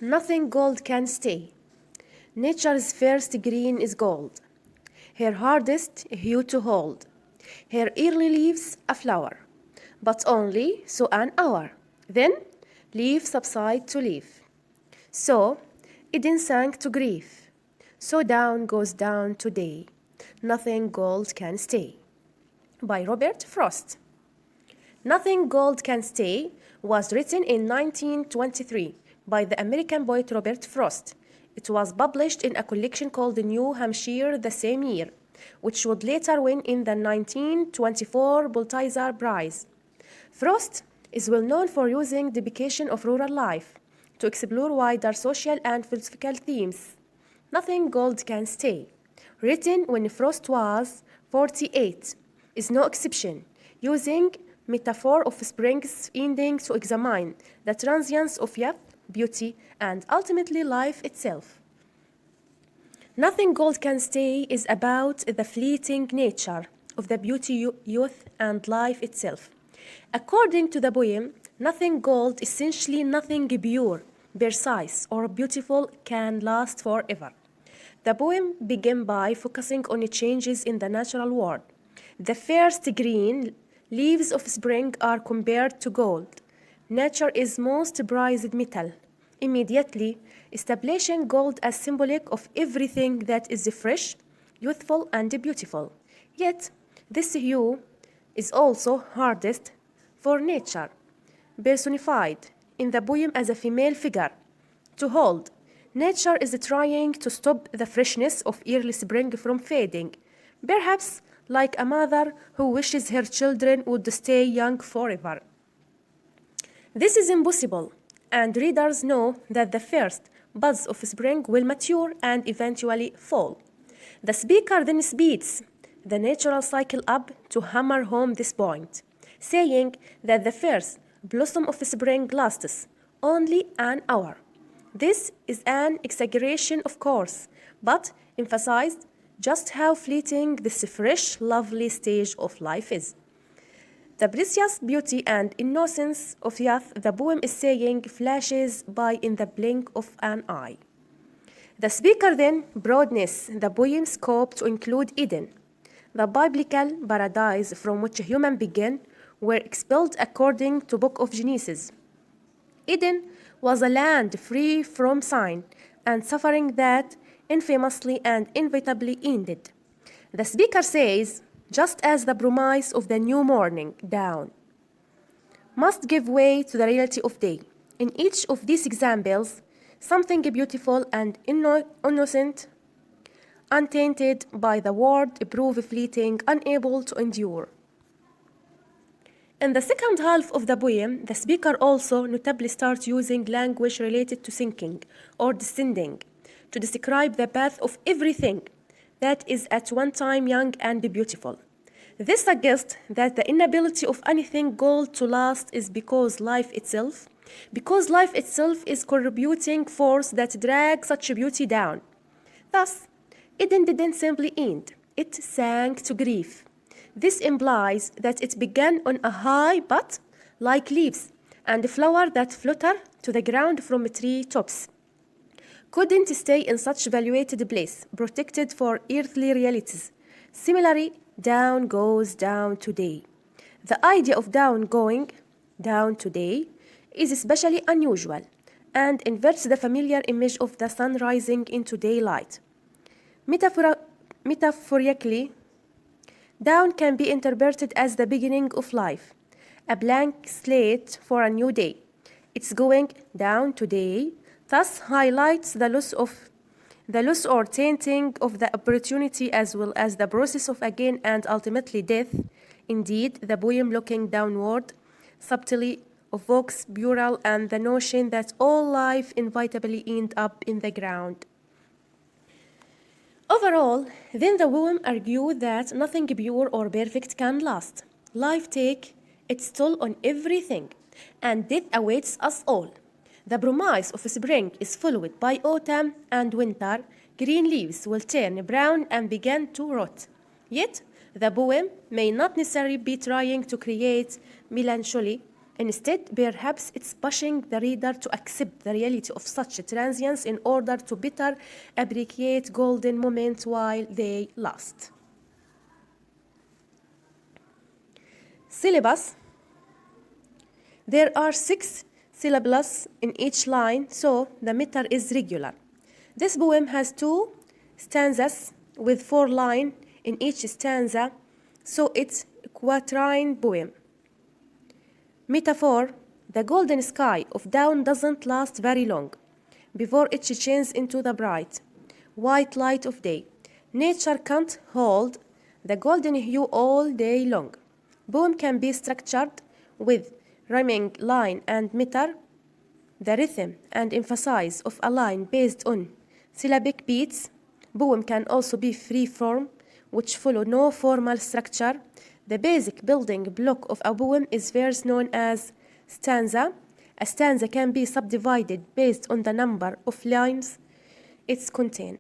Nothing gold can stay. Nature's first green is gold, her hardest hue to hold, her early leaves a flower, but only so an hour. Then leaf subside to leaf. So Eden sank to grief. So down goes down today. Nothing gold can stay. By Robert Frost. Nothing Gold Can Stay was written in 1923 by the American poet Robert Frost. It was published in a collection called New Hampshire the same year, which would later win in the 1924 Pulitzer Prize. Frost is well known for using depiction of rural life to explore wider social and philosophical themes. Nothing Gold Can Stay, written when Frost was 48, is no exception, using metaphor of spring's ending to examine the transience of youth, beauty, and ultimately life itself. Nothing Gold Can Stay is about the fleeting nature of the beauty, youth, and life itself. According to the poem, nothing gold, essentially nothing pure, precise, or beautiful can last forever. The poem begins by focusing on changes in the natural world. The first green leaves of spring are compared to gold. Nature is most prized metal, immediately establishing gold as symbolic of everything that is fresh, youthful, and beautiful. Yet, this hue is also hardest for nature, personified in the poem as a female figure, to hold. Nature is trying to stop the freshness of early spring from fading, perhaps like a mother who wishes her children would stay young forever. This is impossible, and readers know that the first buds of spring will mature and eventually fall. The speaker then speeds the natural cycle up to hammer home this point, saying that the first blossom of spring lasts only an hour. This is an exaggeration, of course, but emphasized just how fleeting this fresh, lovely stage of life is. The precious beauty and innocence of youth, the poem is saying, flashes by in the blink of an eye. The speaker then broadens the poem's scope to include Eden, the biblical paradise from which humans began, were expelled according to Book of Genesis. Eden was a land free from sin and suffering that infamously and inevitably ended. The speaker says, just as the promise of the new morning dawn must give way to the reality of day. In each of these examples, something beautiful and innocent, untainted by the world, prove fleeting, unable to endure. In the second half of the poem, the speaker also notably starts using language related to sinking or descending to describe the path of everything that is at one time young and beautiful. This suggests that the inability of anything gold to last is because life itself is contributing force that drags such beauty down. Thus, Eden didn't simply end, it sank to grief. This implies that it began on a high but, like leaves and flowers that flutter to the ground from tree tops, couldn't stay in such valuated place, protected for earthly realities. Similarly, down goes down today. The idea of down going down today is especially unusual and inverts the familiar image of the sun rising into daylight. Metaphorically, down can be interpreted as the beginning of life, a blank slate for a new day. It's going down today, thus highlights the loss or tainting of the opportunity as well as the process of again and ultimately death. Indeed, the poem looking downward subtly evokes burial and the notion that all life inevitably ends up in the ground. Overall, then the poem argued that nothing pure or perfect can last. Life takes its toll on everything, and death awaits us all. The promise of spring is followed by autumn and winter. Green leaves will turn brown and begin to rot. Yet, the poem may not necessarily be trying to create melancholy, Instead, perhaps it's pushing the reader to accept the reality of such transience in order to better appreciate golden moments while they last. Syllabus. There are 6 syllables in each line, so the meter is regular. This poem has 2 stanzas with 4 lines in each stanza, so it's a quatrain poem. Metaphor. The golden sky of dawn doesn't last very long before it changes into the bright, white light of day. Nature can't hold the golden hue all day long. Poem can be structured with rhyming line and meter, the rhythm and emphasis of a line based on syllabic beats. Poem can also be free form, which follow no formal structure. The basic building block of a poem is verse known as stanza. A stanza can be subdivided based on the number of lines it contains.